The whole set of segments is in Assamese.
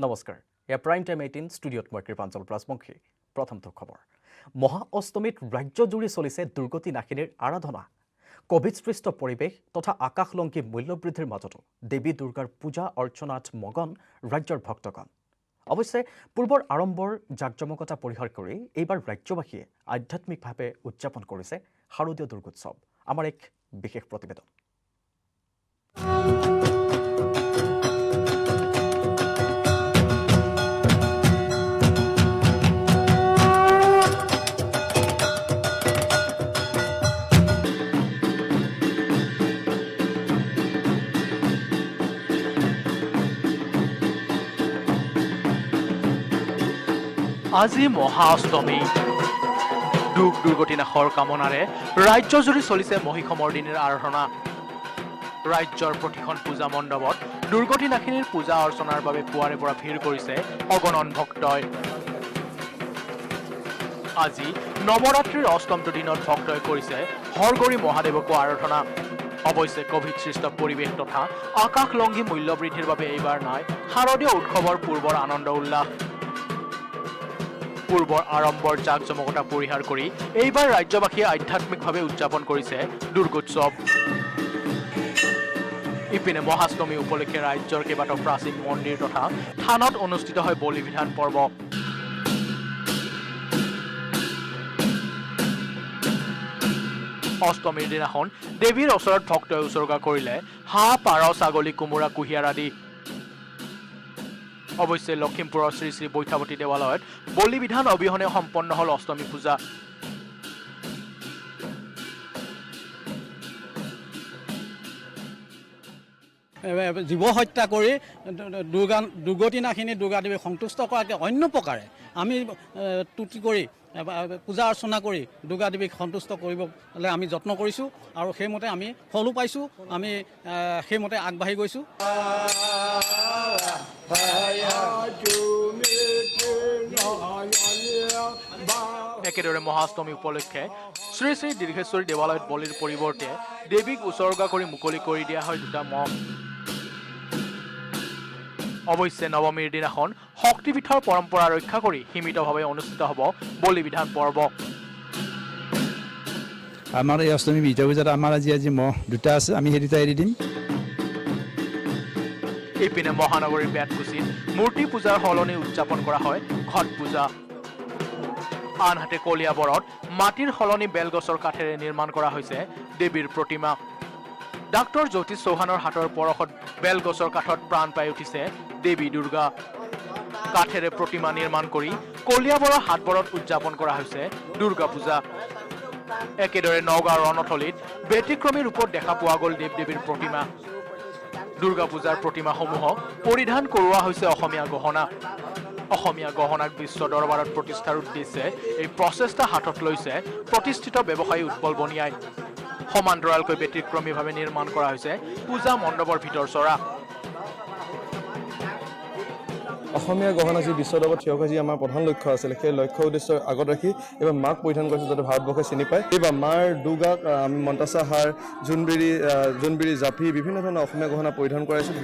নমস্কাৰ প্ৰাইম টাইম 18 ষ্টুডিঅ'ত মই কৃপাঞ্জল ৰাজবংশী প্ৰথমটো খবৰ মহা অষ্টমীত ৰাজ্যজুৰি চলিছে দুৰ্গতি নাশিনীৰ আৰাধনা কোভিড-সৃষ্ট পৰিৱেশ তথা আকাশলংঘী মূল্যবৃদ্ধিৰ মাজতো দেৱী দুৰ্গাৰ পূজা অৰ্চনাত মগন ৰাজ্যৰ ভক্তগণ অৱশ্যে পূৰ্বৰ আৰম্ভৰ জাকজমকতা পৰিহাৰ কৰি এইবাৰ ৰাজ্যবাসীয়ে আধ্যাত্মিকভাৱে উদযাপন কৰিছে শাৰদীয় দুৰ্গোৎসৱ আমাৰ এক বিশেষ প্ৰতিবেদন আজি মহা অষ্টমী দুখ দুৰ্গতি নাশৰ কামনাৰে ৰাজ্যজুৰি চলিছে মহিষমৰ্দিনীৰ আৰাধনা ৰাজ্যৰ প্ৰতিখন পূজা মণ্ডপত দুৰ্গতি নাশিনীৰ পূজা অৰ্চনাৰ বাবে পুৱাৰে পৰা ভিৰ কৰিছে অগণন ভক্তই আজি নৱৰাত্ৰিৰ অষ্টমটো দিনত ভক্তই কৰিছে হৰগৌৰী মহাদেৱকো আৰাধনা অৱশ্যে কোভিড সৃষ্ট পৰিৱেশ তথা আকাশলংঘী মূল্যবৃদ্ধিৰ বাবে এইবাৰ নাই শাৰদীয় উৎসৱৰ পূৰ্বৰ আনন্দ উল্লাস পূৰ্বৰ আৰম্ভৰ জাকজমকতা পৰিহাৰ কৰি এইবাৰ ৰাজ্যবাসীয়ে আধ্যাত্মিকভাৱে উদযাপন কৰিছে দুৰ্গোৎসৱ ইপিনে মহাষ্টমী উপলক্ষে ৰাজ্যৰ কেইবাটাও প্ৰাচীন মন্দিৰ তথা থানত অনুষ্ঠিত হয় বলি বিধান পৰ্ব অষ্টমীৰ দিনাখন দেৱীৰ ওচৰত ভক্তই উচৰ্গা কৰিলে হাঁহ পাৰ ছাগলী কোমোৰা কুঁহিয়াৰ আদি অৱশ্যে লখিমপুৰৰ শ্ৰী শ্ৰী বৈঠাৱতী দেৱালয়ত বলি বিধান অবিহনে সম্পন্ন হল অষ্টমী পূজা জীৱ হত্যা কৰি দুৰ্গতি নাশিনী দুৰ্গা দেৱীক সন্তুষ্ট কৰাকে অন্য প্ৰকাৰে আমি তুতি কৰি পূজা অৰ্চনা কৰি দুৰ্গা দেৱীক সন্তুষ্ট কৰিবলৈ আমি যত্ন কৰিছোঁ আৰু সেইমতে আমি ফলো পাইছোঁ আমি সেইমতে আগবাঢ়ি গৈছোঁ একেদৰে মহাষ্টমী উপলক্ষে শ্ৰী শ্ৰী দীৰ্ঘেশ্বৰী দেৱালয়ত বলিৰ পৰিৱৰ্তে দেৱীক উচৰ্গা কৰি মুকলি কৰি দিয়া হয় দুটা মহ অৱশ্যে নৱমীৰ দিনাখন শক্তিপীঠৰ পৰম্পৰা ৰক্ষা কৰি সীমিতভাৱে অনুষ্ঠিত হ'ব বলি বিধান পৰ্ব আমাৰ এই অষ্টমী বিজয় পূজাত আমাৰ আজি মহ দুটা আছে আমি সেই দুটা এৰি দিম ইপিনে মহানগৰীৰ বেতকুছিত মূৰ্তি পূজাৰ সলনি উদযাপন কৰা হয় ঘট পূজা আনহাতে কলিয়াবৰত মাটিৰ সলনি বেলগছৰ কাঠেৰে নিৰ্মাণ কৰা হৈছে দেৱীৰ প্ৰতিমা ডাক্তৰ জ্যোতিষ চৌহানৰ হাতৰ পৰশত বেলগছৰ কাঠত প্ৰাণ পাই উঠিছে দেৱী দুৰ্গা কাঠেৰে প্ৰতিমা নিৰ্মাণ কৰি কলিয়াবৰৰ হাটবৰত উদযাপন কৰা হৈছে দুৰ্গা পূজা একেদৰে নগাঁৱৰ ৰণথলীত ব্যতিক্ৰমী ৰূপত দেখা পোৱা গ'ল দেৱ দেৱীৰ প্ৰতিমা দুৰ্গা পূজাৰ প্ৰতিমাসমূহক পৰিধান কৰোৱা হৈছে অসমীয়া গহনাক বিশ্ব দৰবাৰত প্ৰতিষ্ঠাৰ উদ্দেশ্যে এই প্ৰচেষ্টা হাতত লৈছে প্ৰতিষ্ঠিত ব্যৱসায়ী উৎপল বনিয়াই সমান্তৰালকৈ ব্যতিক্ৰমীভাৱে নিৰ্মাণ কৰা হৈছে পূজা মণ্ডপৰ ভিতৰ চৰা অসমীয়া গহনা যি বিশ্ব দৰবাৰত থিয় হোৱা যি আমাৰ প্ৰধান লক্ষ্য আছিল সেই লক্ষ্য উদ্দেশ্য আগত ৰাখি এইবাৰ মাক পৰিধান কৰিছোঁ যাতে ভাৰতবৰ্ষই চিনি পায় এইবাৰ মাৰ দুৰ্গাক আমি মন্তাচা হাৰ জোনবিৰি জাপি বিভিন্ন ধৰণৰ অসমীয়া গহনা পৰিধান কৰাইছোঁ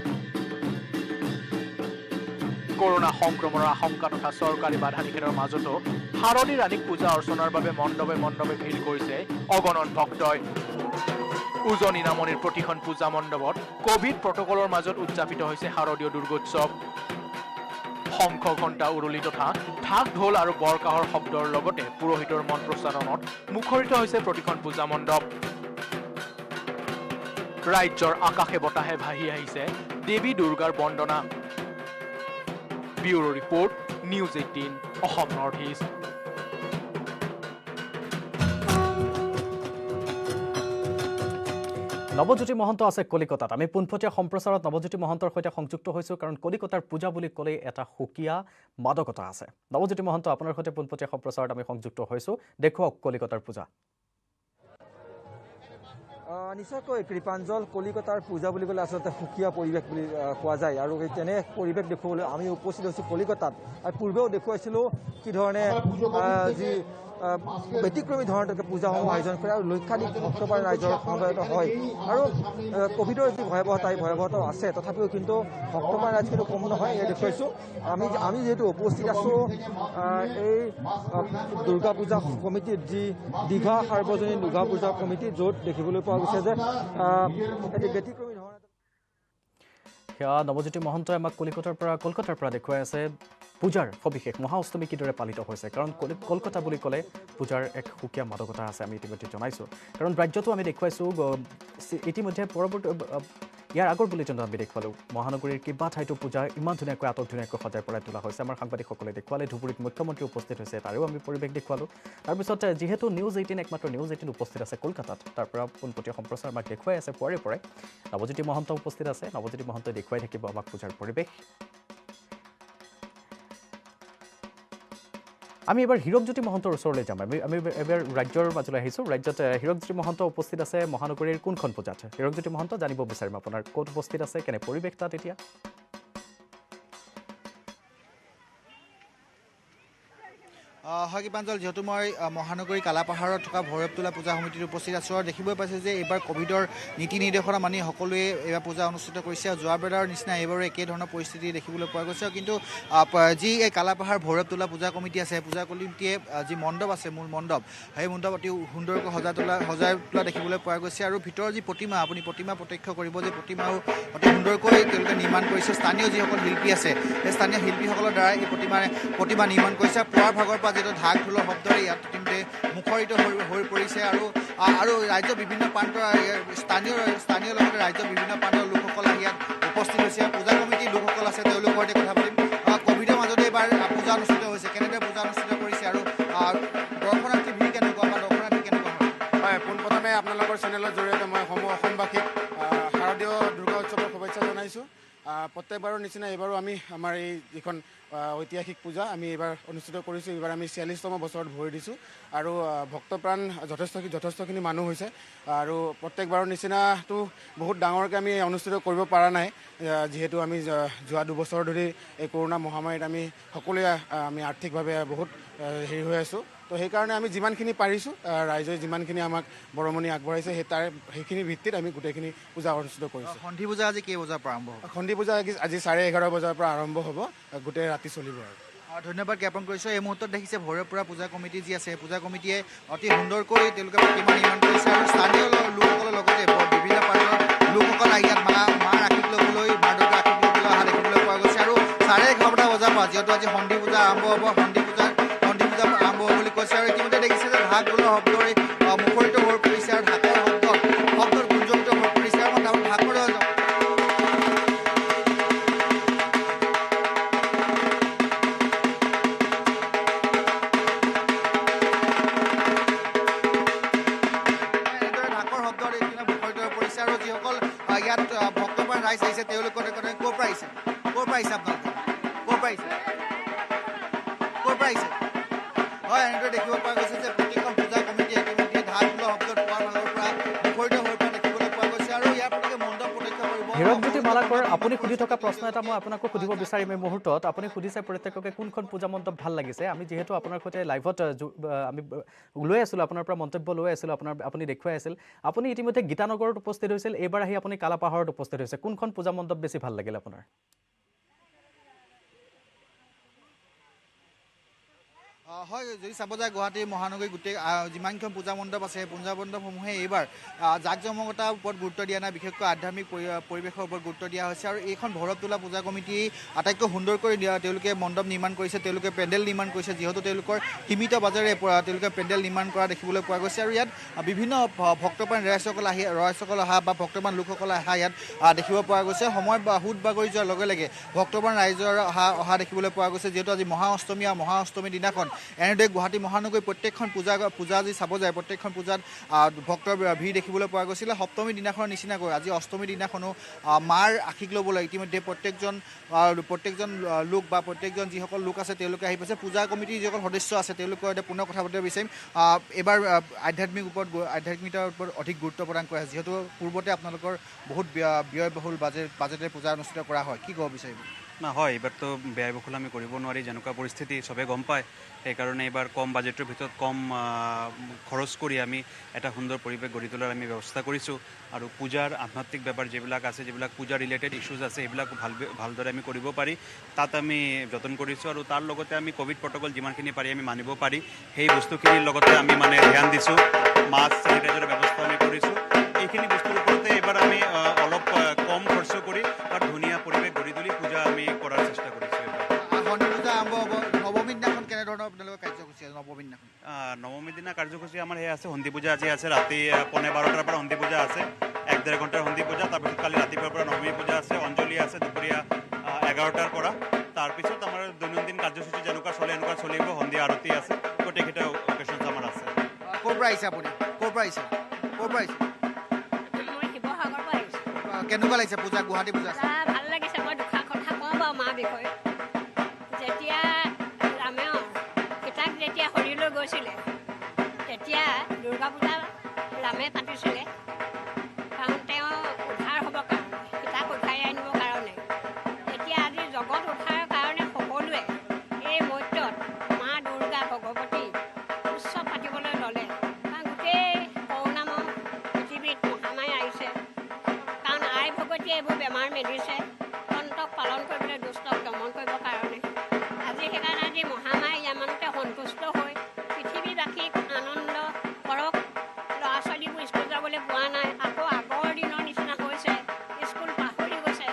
কৰোনা সংক্ৰমণৰ আশংকা তথা চৰকাৰী বাধা নিষেধৰ মাজতো শাৰদী ৰাণীক পূজা অৰ্চনাৰ বাবে মণ্ডপে মণ্ডপে ভিৰ কৰিছে অগণন ভক্তই উজনি নামনিৰ প্ৰতিখন পূজা মণ্ডপত কোভিড প্ৰটকলৰ মাজত উদযাপিত হৈছে শাৰদীয় দুৰ্গোৎসৱ শংখ ঘণ্টা উৰুলি তথা ঢাক ঢোল আৰু বৰকাহৰ শব্দৰ লগতে পুৰোহিতৰ মন্ত্ৰোচ্চাৰণত মুখৰিত হৈছে প্ৰতিখন পূজা মণ্ডপ ৰাজ্যৰ আকাশে বতাহে ভাহি আহিছে দেৱী দুৰ্গাৰ বন্দনা bureau report news 18 Assam North East Nabajyoti Mahanta আছে কলিকতাত আমি পোনপটীয়া সম্প্ৰচাৰত নৱজ্যোতি মহন্তৰ সৈতে সংযুক্ত হৈছোঁ কাৰণ কলিকতাৰ পূজা বুলি ক'লে এটা সুকীয়া মাদকতা আছে নৱজ্যোতি মহন্ত আপোনাৰ সৈতে পোনপটীয়া সম্প্ৰচাৰত আমি সংযুক্ত হৈছোঁ দেখুৱাওক কলিকতাৰ পূজা নিশ্চয়কৈ কৃপাঞ্জল কলিকতাৰ পূজা বুলি ক'লে আচলতে সুকীয়া পৰিৱেশ বুলি কোৱা যায় আৰু এই তেনে পৰিৱেশ দেখুৱাবলৈ আমি উপস্থিত হৈছোঁ কলিকতাত আৰু পূৰ্বেও দেখুৱাইছিলোঁ কি ধৰণে যি ব্যতিক্ৰমী ধৰণৰ তেওঁলোকে পূজাসমূহ আয়োজন কৰে আৰু লক্ষাধিক ভক্তপ্ৰাণ ৰাইজৰ সমবেত হয় আৰু ক'ভিডৰ যি ভয়াৱহতা এই ভয়াৱহতাও আছে তথাপিও কিন্তু ভক্তপ্ৰাণ ৰাইজ কিন্তু কম নহয় এয়া দেখুৱাইছোঁ আমি যিহেতু উপস্থিত আছোঁ এই দুৰ্গা পূজা কমিটিত যি দীঘা সাৰ্বজনীন দুৰ্গা পূজা কমিটি য'ত দেখিবলৈ পোৱা গৈছে যে এটি ব্যতিক্ৰমী ধৰণে সেয়া নৱজ্যোতি মহন্তই আমাক কলকাতাৰ পৰা দেখুৱাই আছে পূজাৰ সবিশেষ মহা অষ্টমী কিদৰে পালিত হৈছে কাৰণ কলকাতা বুলি ক'লে পূজাৰ এক সুকীয়া মাদকতা আছে আমি ইতিমধ্যে জনাইছোঁ কাৰণ ৰাজ্যটো আমি দেখুৱাইছোঁ ইতিমধ্যে পৰৱৰ্তী ইয়াৰ আগৰ বুলেটিনত আমি দেখুৱালোঁ মহানগৰীৰ কিবা ঠাইতো পূজা ইমান ধুনীয়াকৈ ধুনীয়াকৈ সজাই পৰাই তোলা হৈছে আমাৰ সাংবাদিকসকলে দেখুৱালে ধুবুৰীত মুখ্যমন্ত্ৰী উপস্থিত হৈছে তাৰো আমি পৰিৱেশ দেখুৱালোঁ তাৰপিছত যিহেতু নিউজ 18 একমাত্ৰ নিউজ 18 উপস্থিত আছে কলকাতাত তাৰ পৰা পোনপটীয়া সম্প্ৰচাৰ আমাক দেখুৱাই আছে পুৱাৰে পৰাই নৱজ্যোতি মহন্ত উপস্থিত আছে নৱজ্যোতি মহন্তই দেখুৱাই থাকিব আমাক পূজাৰ পৰিৱেশ আমি এবাৰ হীৰকজ্যোতি মহন্তৰ ওচৰলৈ যাম আমি এবাৰ ৰাজ্যৰ মাজলৈ আহিছোঁ ৰাজ্যত হীৰকজ্যোতি মহন্ত উপস্থিত আছে মহানগৰীৰ কোনখন পূজাত হীৰকজ্যোতি মহন্ত জানিব বিচাৰিম আপোনাৰ ক'ত উপস্থিত আছে কেনে পৰিৱেশ তাত এতিয়া হয় কৃপাঞ্জল যেহেতু মই মহানগৰী কালাপাহাৰত থকা ভৈৰৱ তোলা পূজা সমিতিত উপস্থিত আছোঁ আৰু দেখিবই পাইছে যে এইবাৰ ক'ভিডৰ নীতি নিৰ্দেশনা মানি সকলোৱে এইবাৰ পূজা অনুষ্ঠিত কৰিছে আৰু যোৱাবাৰৰ নিচিনা এইবাৰো একে ধৰণৰ পৰিস্থিতি দেখিবলৈ পোৱা গৈছে কিন্তু যি এই কালাপাহাৰ ভৈৰৱ তোলা পূজা কমিটি আছে পূজা কমিটিয়ে যি মণ্ডপ আছে মূল মণ্ডপ সেই মণ্ডপ অতি সুন্দৰকৈ সজাই তোলা দেখিবলৈ পোৱা গৈছে আৰু ভিতৰৰ যি প্ৰতিমা আপুনি প্ৰতিমা প্ৰত্যক্ষ কৰিব যে প্ৰতিমাও অতি সুন্দৰকৈ তেওঁলোকে নিৰ্মাণ কৰিছে স্থানীয় যিসকল শিল্পী আছে সেই স্থানীয় শিল্পীসকলৰ দ্বাৰা এই প্ৰতিমা নিৰ্মাণ কৰিছে পুৱাৰ ভাগৰ পৰা যিটো ঢাক ঢোলৰ শব্দৰে ইয়াত ইতিমধ্যে মুখৰিত হৈ পৰিছে আৰু ৰাজ্যৰ বিভিন্ন প্ৰান্তৰ স্থানীয় লগতে ৰাজ্যৰ বিভিন্ন প্ৰান্তৰ লোকসকল ইয়াত উপস্থিত হৈছে পূজা কমিটিৰ লোকসকল আছে তেওঁলোকৰ সৈতে কথা পাতিম ক'ভিডৰ মাজতে এইবাৰ পূজা অনুষ্ঠিত হৈছে কেনেদৰে পূজা অনুষ্ঠিত কৰিছে আৰু দৰ্শনাৰ্থী ভিৰ কেনেকুৱা বা দৰ্শনাৰ্থী কেনেকুৱা হয় পোনপ্ৰথমে আপোনালোকৰ চেনেলৰ জৰিয়তে মই অসমবাসীক শাৰদীয় দুৰ্গা উৎসৱৰ শুভেচ্ছা জনাইছোঁ প্ৰত্যেকবাৰৰ নিচিনা এইবাৰো আমি আমাৰ এই যিখন ঐতিহাসিক পূজা আমি এইবাৰ অনুষ্ঠিত কৰিছোঁ এইবাৰ আমি 46তম বছৰত ভৰি দিছোঁ আৰু ভক্তপ্ৰাণ যথেষ্টখিনি মানুহ হৈছে আৰু প্ৰত্যেকবাৰৰ নিচিনাটো বহুত ডাঙৰকৈ আমি অনুষ্ঠিত কৰিব পৰা নাই যিহেতু আমি যোৱা দুবছৰ ধৰি এই কৰোণা মহামাৰীত আমি সকলোৱে আমি আৰ্থিকভাৱে বহুত হেৰি হৈ আছোঁ তো সেইকাৰণে আমি যিমানখিনি পাৰিছোঁ ৰাইজে যিমানখিনি আমাক বৰমণি আগবঢ়াইছে সেইখিনি ভিত্তিত আমি গোটেইখিনি পূজা অনুষ্ঠিত কৰিছোঁ সন্ধি পূজা আজি কেই বজাৰ পৰা আৰম্ভ হ'ব সন্ধি পূজা আজি 11:30 বজাৰ পৰা আৰম্ভ হ'ব গোটেই ৰাতি চলিব আৰু ধন্যবাদ জ্ঞাপন কৰিছোঁ এই মুহূৰ্তত দেখিছে ভৈৰৱপুৰা পূজা কমিটি যি আছে পূজা কমিটিয়ে অতি সুন্দৰকৈ তেওঁলোকে প্ৰতিমা নিৰ্মাণ কৰিছে আৰু স্থানীয় লোকসকলৰ লগতে বিভিন্ন প্ৰান্তৰ লোকসকল ইয়াত মাৰ আশীষ ল'বলৈ মা দুৰ্গাৰ আশীষ ল'বলৈ অহা দেখিবলৈ পোৱা গৈছে আৰু 11:30 বজাৰ পৰা যিহেতু আজি সন্ধি পূজা আৰম্ভ হ'ব সন্ধি পূজা আৰম্ভ হ'ব বুলি কৈছে আৰু ইতিমধ্যে দেখিছে যে ঢাক ঢোলৰ শব্দৰে মুখৰিত হৈ পৰিছে আৰু ঢাকৰ শব্দৰ গুঞ্জৰিত হৈ পৰিছে আৰু ঢাকৰ ইয়াত ভক্তপ্ৰাণ ৰাইজ আহিছে তেওঁলোকৰ ক'ৰ পৰা আহিছে আপোনালোকে ক'ৰ পৰা আহিছে হয় এনেদৰে দেখিব পোৱা গৈছে যে প্ৰতিখন পূজা কমিটিয়ে ইতিমধ্যে ঢাক ঢোলৰ শব্দত পুৱাৰ ভাগৰ পৰা মুখৰিত হৈ পৰা দেখিবলৈ পোৱা গৈছে আৰু ইয়াৰ প্ৰতিকে মণ্ডপ প্ৰত্যক্ষ কৰিব হীৰকজ্যোতি মালাকৰ আপুনি সুধি থকা প্ৰশ্ন এটা মই আপোনাকো সুধিব বিচাৰিম এই মুহূৰ্তত আপুনি সুধিছে প্ৰত্যেককে কোনখন পূজা মণ্ডপ ভাল লাগিছে আমি যিহেতু আপোনাৰ সৈতে লাইভত আমি লৈ আছিলোঁ আপোনাৰ পৰা মন্তব্য লৈ আছিলোঁ আপুনি দেখুৱাই আছিল আপুনি ইতিমধ্যে গীতানগৰত উপস্থিত হৈছিল এইবাৰ আহি আপুনি কালাপাহাৰত উপস্থিত হৈছে কোনখন পূজা মণ্ডপ বেছি ভাল লাগিল আপোনাৰ হয় যদি চাব যায় গুৱাহাটী মহানগৰী গোটেই যিমানখন পূজা মণ্ডপ আছে পূজা মণ্ডপসমূহে এইবাৰ জাক জমকতাৰ ওপৰত গুৰুত্ব দিয়া নাই বিশেষকৈ আধ্যাত্মিক পৰিৱেশৰ ওপৰত গুৰুত্ব দিয়া হৈছে আৰু এইখন ভৈৰৱ তোলা পূজা কমিটি আটাইতকৈ সুন্দৰকৈ তেওঁলোকে মণ্ডপ নিৰ্মাণ কৰিছে তেওঁলোকে পেণ্ডেল নিৰ্মাণ কৰিছে যিহেতু তেওঁলোকৰ সীমিত বাজেৰে তেওঁলোকে পেণ্ডেল নিৰ্মাণ কৰা দেখিবলৈ পোৱা গৈছে আৰু ইয়াত বিভিন্ন ভক্তপ্ৰাণ ৰাইজসকল অহা বা ভক্তপ্ৰাণ লোকসকল অহা ইয়াত দেখিব পোৱা গৈছে সময় সুদ বাগৰি যোৱাৰ লগে লগে ভক্তপ্ৰাণ ৰাইজৰ অহা দেখিবলৈ পোৱা গৈছে যিহেতু আজি মহা অষ্টমীৰ দিনাখন এনেদৰে গুৱাহাটী মহানগৰী প্ৰত্যেকখন পূজা যি চাব যায় প্ৰত্যেকখন পূজাত ভক্তৰ ভিৰ দেখিবলৈ পোৱা গৈছিলে সপ্তমীৰ দিনাখনৰ নিচিনাকৈ আজি অষ্টমীৰ দিনাখনো মাৰ আশীষ ল'বলৈ ইতিমধ্যে প্ৰত্যেকজন লোক বা প্ৰত্যেকজন যিসকল লোক আছে তেওঁলোকে আহি পাইছে পূজা কমিটিৰ যিসকল সদস্য আছে তেওঁলোকৰ সৈতে পুনৰ কথা পাতিব বিচাৰিম এইবাৰ আধ্যাত্মিকতাৰ ওপৰত অধিক গুৰুত্ব প্ৰদান কৰা যিহেতু পূৰ্বতে আপোনালোকৰ বহুত ব্যয়বহুল বাজেটেৰে পূজা অনুষ্ঠিত কৰা হয় কি ক'ব বিচাৰিব না হয় এইবাৰতো ব্যয় বহুল আমি কৰিব নোৱাৰি যেনেকুৱা পৰিস্থিতি চবে গম পায় সেইকাৰণে এইবাৰ কম বাজেটৰ ভিতৰত কম খৰচ কৰি আমি এটা সুন্দৰ পৰিৱেশ গঢ়ি তোলাৰ আমি ব্যৱস্থা কৰিছোঁ আৰু পূজাৰ আধ্যাত্মিক ব্যাপাৰ যিবিলাক আছে যিবিলাক পূজা ৰিলেটেড ইছ্যুজ আছে এইবিলাক ভালদৰে আমি কৰিব পাৰি তাত আমি যতন কৰিছোঁ আৰু তাৰ লগতে আমি কোভিড প্ৰট'কল যিমানখিনি পাৰি আমি মানিব পাৰি সেই বস্তুখিনিৰ লগতে আমি মানে ধ্যান দিছোঁ মাস্ক চেনিটাইজাৰৰ ব্যৱস্থা আমি কৰিছোঁ এইখিনি বস্তুৰ ওপৰতে এইবাৰ আমি অলপ কম খৰচ কৰি আৰু ধুনীয়া পৰিৱেশ গঢ়ি তুলি পূজা আমি কৰাৰ চেষ্টা কৰিছোঁ শনি পূজা আৰম্ভ হ'ব নৱমী দিনাখন কেনেধৰণৰ আপোনালোকৰ কাৰ্যসূচী আছে নৱমী দিনাখন নৱমী দিনা কাৰ্যসূচী আমাৰ সেই আছে সন্ধি পূজা আজি আছে ৰাতি 12:15 পৰা সন্ধি পূজা আছে 1-1.5 ঘণ্টাৰ সন্ধি পূজা তাৰপিছত কালি ৰাতিপুৱাৰ পৰা নৱমী পূজা আছে অঞ্জলি আছে দুপৰীয়া 11টাৰ পৰা তাৰপিছত আমাৰ দৈনন্দিন কাৰ্যসূচী যেনেকুৱা চলে এনেকুৱা চলিব সন্ধিয়া আৰতি আছে গোটেইকেইটা অকেশ্যনছ আমাৰ আছে ক'ৰ পৰা আহিছে আপুনি ক'ৰ পৰা আহিছে মই শিৱসাগৰৰ পৰা আহিছোঁ কেনেকুৱা লাগিছে পূজা গুৱাহাটী পূজা ভাল লাগিছে মই দুষাৰ কথা কওঁ বাৰু মাৰ বিষয়ে যেতিয়া ৰামেয় সীতাক যেতিয়া হৰিলৈ গৈছিলে তেতিয়া দুৰ্গা পূজা ৰামে পাতিছিলে কাৰণ তেওঁ উদ্ধাৰ হ'বৰ কাৰণে সীতাক উদ্ধাৰি আনিবৰ কাৰণে এতিয়া আজি জগত উদ্ধাৰৰ কাৰণে সকলোৱে এই মৈত্ৰত মা দুৰ্গা ভগৱতী উৎসৱ পাতিবলৈ ল'লে কাৰণ গোটেই কৰোণাময় পৃথিৱীত মহামাৰী আহিছে কাৰণ আই ভগৱতীয়ে এইবোৰ বেমাৰ মেলিছে সন্তক পালন কৰিবলৈ দুষ্টক দমন কৰিবৰ কাৰণে আজি সেইকাৰণে আজি মহামাৰী ইমানতে সন্তুষ্ট হৈ পৃথিৱীবাসীক আনন্দ কৰক ল'ৰা ছোৱালীবোৰ স্কুল যাবলৈ পোৱা নাই আকৌ আগৰ দিনৰ নিচিনা হৈছে স্কুল পাহৰি গৈছে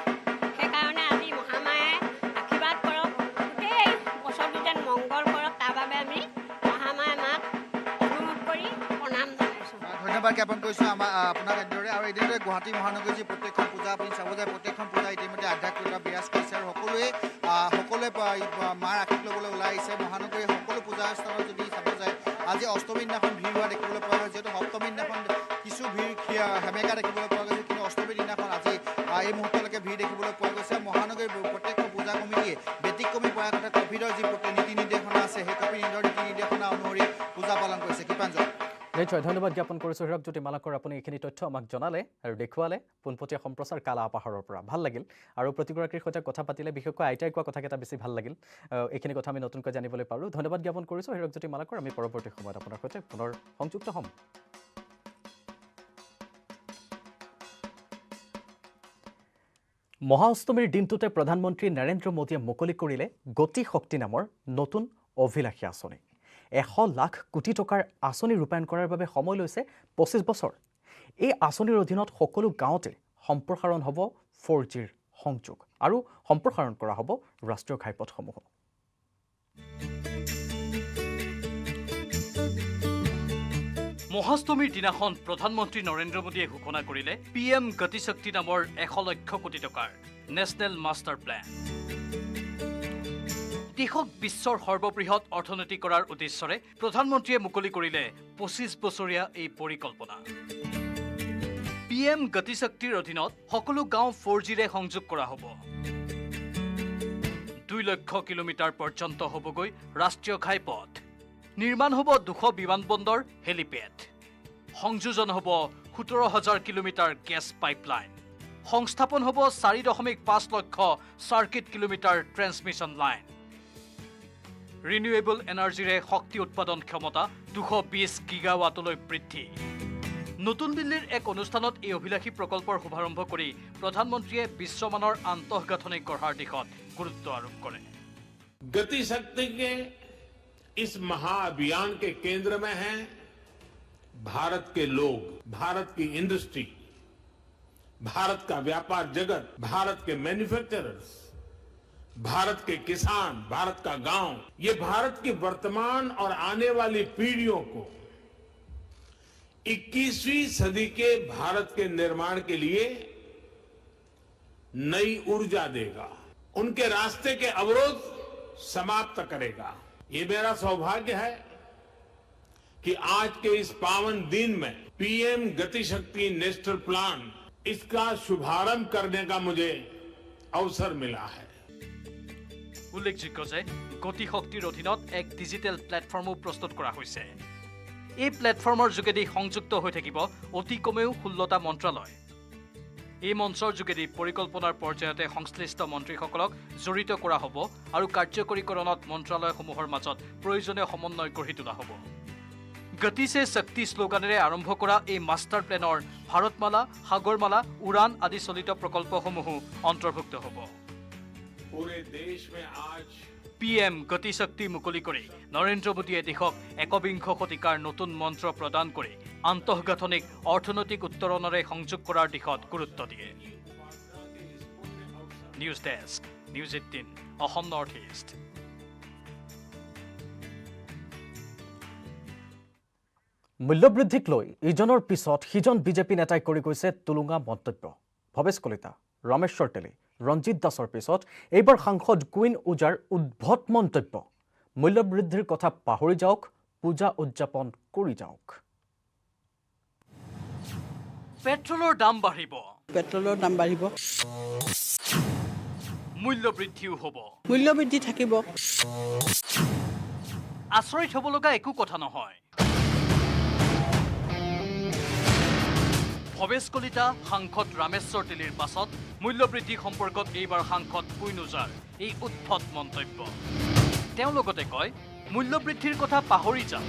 সেইকাৰণে আজি মহামায়ে আশীৰ্বাদ কৰক গোটেই বছৰটো যেন মংগল কৰক তাৰ বাবে আমি মহামায়ে মাক অনুৰোধ কৰি প্ৰণাম জনাইছোঁ ধন্যবাদ জ্ঞাপন কৰিছোঁ আপোনাক এনেদৰে আৰু এনেদৰে গুৱাহাটী মহানগৰীৰ যি প্ৰত্যেকখন পূজা আপুনি চাব যায় প্ৰত্যেকখন পূজা ইতিমধ্যে আধ্যাত্মিকতা বিৰাজ কৰিছে আৰু সকলোৱে মাৰ আশীষ ল'বলৈ ওলাই আহিছে মহানগৰীৰ সকলো পূজা স্থানত যদি চাব যায় আজি অষ্টমী দিনাখন ভিৰ হোৱা দেখিবলৈ পোৱা গৈছে যিহেতু সপ্তমী দিনাখন কিছু ভিৰ সেমেকা দেখিবলৈ পোৱা গৈছে কিন্তু অষ্টমী দিনাখন আজি এই মুহূৰ্তলৈকে ভিৰ দেখিবলৈ পোৱা গৈছে মহানগৰীৰ প্ৰত্যেকখন পূজা কমিটিয়ে ব্যতিক্ৰমী প্ৰয়াসতে ক'ভিডৰ যি নীতি নিৰ্দেশনা আছে সেই ক'ভিডৰ নীতি নিৰ্দেশনা অনুসৰি পূজা পালন কৰিছে কৃপাঞ্জল নিশ্চয় ধন্যবাদ জ্ঞাপন কৰিছোঁ হীৰকজ্যোতি মালাকৰ আপুনি এইখিনি তথ্য আমাক জনালে আৰু দেখুৱালে পোনপটীয়া সম্প্ৰচাৰ কালা আপাহৰৰ পৰা ভাল লাগিল আৰু প্ৰতিগৰাকীৰ সৈতে কথা পাতিলে বিশেষকৈ আইতাই কোৱা কথাকেইটা বেছি ভাল লাগিল এইখিনি কথা আমি নতুনকৈ জানিবলৈ পাৰোঁ ধন্যবাদ জ্ঞাপন কৰিছোঁ হীৰকজ্যোতি মালাকৰ আমি পৰৱৰ্তী সময়ত আপোনাৰ সৈতে পুনৰ সংযুক্ত হ'ম মহা অষ্টমীৰ দিনটোতে প্ৰধানমন্ত্ৰী নৰেন্দ্ৰ মোদীয়ে মুকলি কৰিলে গতি শক্তি নামৰ নতুন অভিলাষী আঁচনি 100 লাখ কোটি টকাৰ আঁচনি ৰূপায়ণ কৰাৰ বাবে সময় লৈছে 25 বছৰ এই আঁচনিৰ অধীনত সকলো গাঁৱতে সম্প্ৰসাৰণ হ'ব 4Gৰ সংযোগ আৰু সম্প্ৰসাৰণ কৰা হ'ব ৰাষ্ট্ৰীয় ঘাইপথসমূহ মহাষ্টমীৰ দিনাখন প্ৰধানমন্ত্ৰী নৰেন্দ্ৰ মোদীয়ে ঘোষণা কৰিলে PM গতিশক্তি নামৰ 100 লাখ কোটি টকাৰ নেশ্যনেল মাষ্টাৰ প্লেন দেশক বিশ্বৰ সৰ্ববৃহৎ অৰ্থনীতি কৰাৰ উদ্দেশ্যৰে প্ৰধানমন্ত্ৰীয়ে মুকলি কৰিলে 25 বছৰীয়া এই পৰিকল্পনা PM গতিশক্তিৰ অধীনত সকলো গাঁও 4Gৰে সংযোগ কৰা হ'ব 2 লাখ কিলোমিটাৰ পৰ্যন্ত হ'বগৈ ৰাষ্ট্ৰীয় ঘাইপথ নিৰ্মাণ হ'ব 200 বিমানবন্দৰ হেলিপেড সংযোজন হ'ব 17,000 কিলোমিটাৰ গেছ পাইপলাইন সংস্থাপন হ'ব 4.5 লক্ষ circuit kilometre transmission line renewable এনাৰ্জিৰে শক্তি উৎপাদন ক্ষমতা 220 গিগাৱাটলৈ বৃদ্ধি নতুন দিল্লীৰ এক অনুষ্ঠানত এই অভিলাষী প্ৰকল্পৰ শুভাৰম্ভ কৰি প্ৰধানমন্ত্ৰীয়ে বিশ্বমানৰ আন্তঃগাঁথনি গঢ়াৰ দিশত গুৰুত্ব আৰোপ কৰে गति शक्ति के इस महाअभियान के केंद्र में है भारत के लोग भारत की इंडस्ट्री भारत का व्यापार जगत भारत के मैन्युफैक्चरर्स भारत के किसान भारत का गांव ये भारत की वर्तमान और आने वाली पीढ़ियों को 21वीं सदी के भारत के निर्माण के लिए नई ऊर्जा देगा उनके रास्ते के अवरोध समाप्त करेगा ये मेरा सौभाग्य है कि आज के इस पावन दिन में PM गतिशक्ति नेशनल प्लान इसका शुभारंभ करने का मुझे अवसर मिला है উল্লেখযোগ্য যে গতি শক্তিৰ অধীনত এক ডিজিটেল প্লেটফৰ্মো প্ৰস্তুত কৰা হৈছে এই প্লেটফৰ্মৰ যোগেদি সংযুক্ত হৈ থাকিব অতি কমেও 16টা মন্ত্ৰালয় এই মঞ্চৰ যোগেদি পৰিকল্পনাৰ পৰ্যায়তে সংশ্লিষ্ট মন্ত্ৰীসকলক জড়িত কৰা হ'ব আৰু কাৰ্যকৰীকৰণত মন্ত্ৰালয়সমূহৰ মাজত প্ৰয়োজনীয় সমন্বয় গঢ়ি তোলা হ'ব। গতি সে শক্তি শ্লোগানেৰে আৰম্ভ কৰা এই মাষ্টাৰ প্লেনৰ ভাৰতমালা, সাগৰমালা, উড়ান আদি চলিত প্ৰকল্পসমূহো অন্তৰ্ভুক্ত হ'ব। PM গতি শক্তি মুকলি কৰি নৰেন্দ্ৰ মোদীয়ে দেশক 21শ শতিকাৰ নতুন মন্ত্ৰ প্ৰদান কৰি আন্তঃগাঁথনিক অৰ্থনৈতিক উত্তৰণৰে সংযোগ কৰাৰ দিশত গুৰুত্ব দিয়ে। News desk, news 18, Assam North East. মূল্যবৃদ্ধিক লৈ ইজনৰ পিছত সিজন বিজেপি নেতাই কৰি গৈছে তুলুঙা মন্তব্য। ভৱেশ কলিতা, ৰমেশ্বৰ তেলী, ৰঞ্জিত দাসৰ পিছত এইবাৰ সাংসদ কুইন ওজাৰ উদ্ভট মন্তব্য। মূল্যবৃদ্ধিৰ কথা পাহৰি যাওক, পূজা উদযাপন কৰি যাওক। পেট্ৰলৰ দাম বাঢ়িব, পেট্ৰলৰ দাম বাঢ়িব, মূল্যবৃদ্ধিও হ'ব, মূল্যবৃদ্ধি থাকিব। আচৰিত হ'ব লগা একো কথা নহয়। ভৱেশ কলিতা, সাংসদ ৰামেশ্বৰ তেলীৰ পাছত মূল্যবৃদ্ধি সম্পৰ্কত এইবাৰ সাংসদ কুইন ওজাৰ এই উদ্ভট মন্তব্য। তেওঁ লগতে কয়, মূল্যবৃদ্ধিৰ কথা পাহৰি যাওক,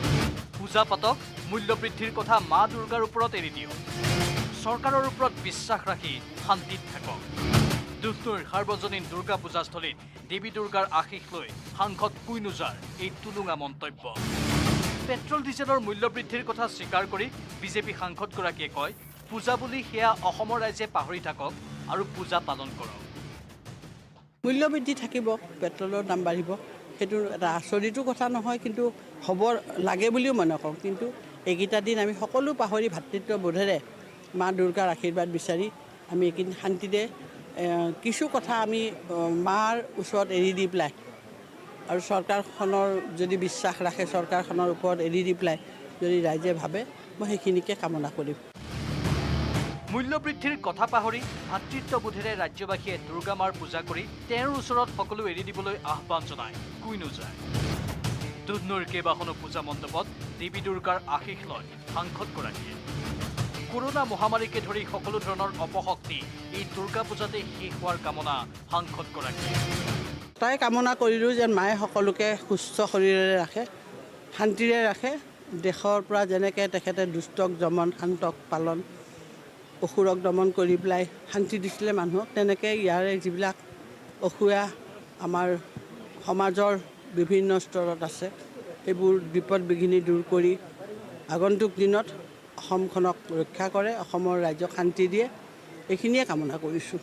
পূজা পাতক, মূল্যবৃদ্ধিৰ কথা মা দুৰ্গাৰ ওপৰত এৰি দিয়ক, চৰকাৰৰ ওপৰত বিশ্বাস ৰাখি শান্তিত থাকক। দুধনৈৰ সাৰ্বজনীন দুৰ্গা পূজাস্থলীত দেৱী দুৰ্গাৰ আশীষ লৈ সাংসদ কুইন ওজাৰ এই তুলুঙা মন্তব্য। পেট্ৰল ডিজেলৰ মূল্যবৃদ্ধিৰ কথা স্বীকাৰ কৰি বিজেপি সাংসদগৰাকীয়ে কয়, পূজা বুলি সেয়া অসমৰ ৰাইজে পাহৰি থাকক আৰু পূজা পালন কৰক। মূল্যবৃদ্ধি থাকিব, পেট্ৰলৰ দাম বাঢ়িব, সেইটো এটা আচৰিতো কথা নহয়, কিন্তু হ'ব লাগে বুলিও মই নকওঁ। কিন্তু এইকেইটা দিন আমি সকলো পাহৰি ভাতৃত্ববোধেৰে মা দুৰ্গাৰ আশীৰ্বাদ বিচাৰি আমি এইকেইদিন শান্তিৰে কিছু কথা আমি মাৰ ওচৰত এৰি দি পেলাই আৰু চৰকাৰখনৰ যদি বিশ্বাস ৰাখে, চৰকাৰখনৰ ওপৰত এৰি দি পেলাই যদি ৰাইজে ভাবে, মই সেইখিনিকে কামনা কৰিম। মূল্যবৃদ্ধিৰ কথা পাহৰি ভাতৃত্ববোধেৰে ৰাজ্যবাসীয়ে দুৰ্গা মাৰ পূজা কৰি তেওঁৰ ওচৰত সকলো এৰি দিবলৈ আহ্বান জনায় কুইন ওজাৰ। দুধনৈৰ কেইবাখনো পূজা মণ্ডপত দেৱী দুৰ্গাৰ আশীষ লয় সাংসদগৰাকীয়ে। কৰোনা মহামাৰীকে ধৰি সকলো ধৰণৰ অপশক্তি এই দুৰ্গা পূজাতে শেষ হোৱাৰ কামনা সাংসদগৰাকীয়ে। তাই কামনা কৰিলোঁ যে মায়ে সকলোকে সুস্থ শৰীৰেৰে ৰাখে, শান্তিৰে ৰাখে। দেশৰ পৰা যেনেকৈ তেখেতে দুষ্টক দমন, শান্তক পালন, অসুৰক দমন কৰি পেলাই শান্তি দিছিলে মানুহক, তেনেকৈ ইয়াৰে যিবিলাক অসুয়া আমাৰ সমাজৰ বিভিন্ন স্তৰত আছে, সেইবোৰ বিপদ বিঘিনি দূৰ কৰি আগন্তুক দিনত অসমখনক ৰক্ষা কৰে, অসমৰ ৰাইজক শান্তি দিয়ে, এইখিনিয়ে কামনা কৰিছোঁ।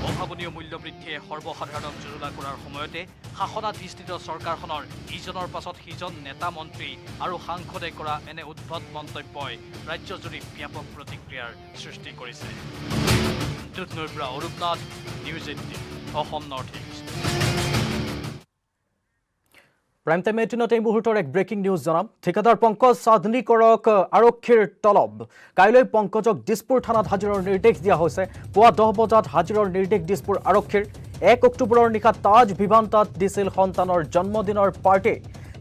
অভাৱনীয় মূল্যবৃদ্ধিয়ে সৰ্বসাধাৰণক জুৰুলা কৰাৰ সময়তে শাসনাধিষ্ঠিত চৰকাৰখনৰ ইজনৰ পাছত সিজন নেতা মন্ত্ৰী আৰু সাংসদে কৰা এনে উদ্ভট মন্তব্যই ৰাজ্যজুৰি ব্যাপক প্ৰতিক্ৰিয়াৰ সৃষ্টি কৰিছে। দুধনৈৰ পৰা Arup Nath, news 18, Assam North East. Prime time 18ত এই মুহূৰ্তৰ এক ব্ৰেকিং নিউজ জনাম। ঠিকাদাৰ পংকজ চাঁদনিকৰক আৰক্ষীৰ তলব। কাইলৈ পংকজক দিছপুৰ থানাত হাজিৰৰ নিৰ্দেশ দিয়া হৈছে। পুৱা 10 বজাত হাজিৰৰ নিৰ্দেশ দিছপুৰ আৰক্ষীৰ। 1 অক্টোবৰৰ নিশা তাজ ভিভান্তাত দিছিল সন্তানৰ জন্মদিনৰ পাৰ্টি।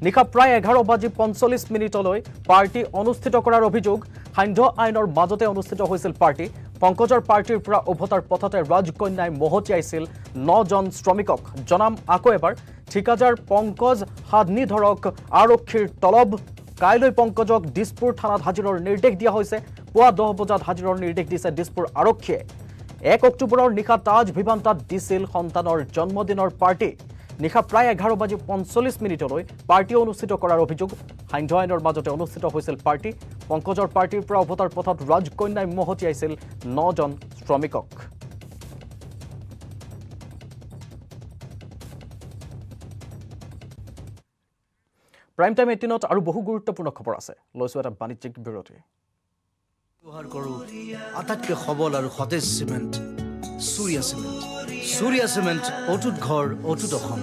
নিশা প্ৰায় 11:45 পাৰ্টি অনুষ্ঠিত কৰাৰ অভিযোগ। সান্ধ্য আইনৰ মাজতে অনুষ্ঠিত হৈছিল পাৰ্টি। পংকজৰ পাৰ্টিৰ পৰা উভতাৰ পথতে ৰাজকন্যাই মহতিয়াইছিল 9 জন শ্ৰমিকক। জনাম আকৌ এবাৰ, ঠিকাদাৰ পংকজ সাধনীধৰক আৰক্ষীৰ তলব। কাইলৈ পংকজক দিছপুৰ থানাত হাজিৰৰ নিৰ্দেশ দিয়া হৈছে। পুৱা 10 বজাত হাজিৰৰ নিৰ্দেশ দিছে দিছপুৰ আৰক্ষীয়ে। 1 অক্টোবৰৰ নিশা তাজ ভিভান্তাত দিছিল সন্তানৰ জন্মদিনৰ পাৰ্টি। নিশা প্ৰায় 11:45 পাৰ্টি অনুষ্ঠিত কৰাৰ অভিযোগ। সান্ধ্য আইনৰ মাজতে অনুষ্ঠিত হৈছিল পাৰ্টি। পংকজৰ পাৰ্টিৰ পৰা উভতাৰ পথত ৰাজকন্যাই মহতিয়াইছিল 9 জন শ্ৰমিকক। প্ৰাইম টাইম 18ত আৰু বহু গুৰুত্বপূৰ্ণ খবৰ আছে। লৈছো এটা বাণিজ্যিক বিৰতি। ব্যৱহাৰ কৰোঁ আটাইতকৈ সবল আৰু সতেজ cement, Surya cement. Surya cement, অটুট ঘৰ, অটুট অসম।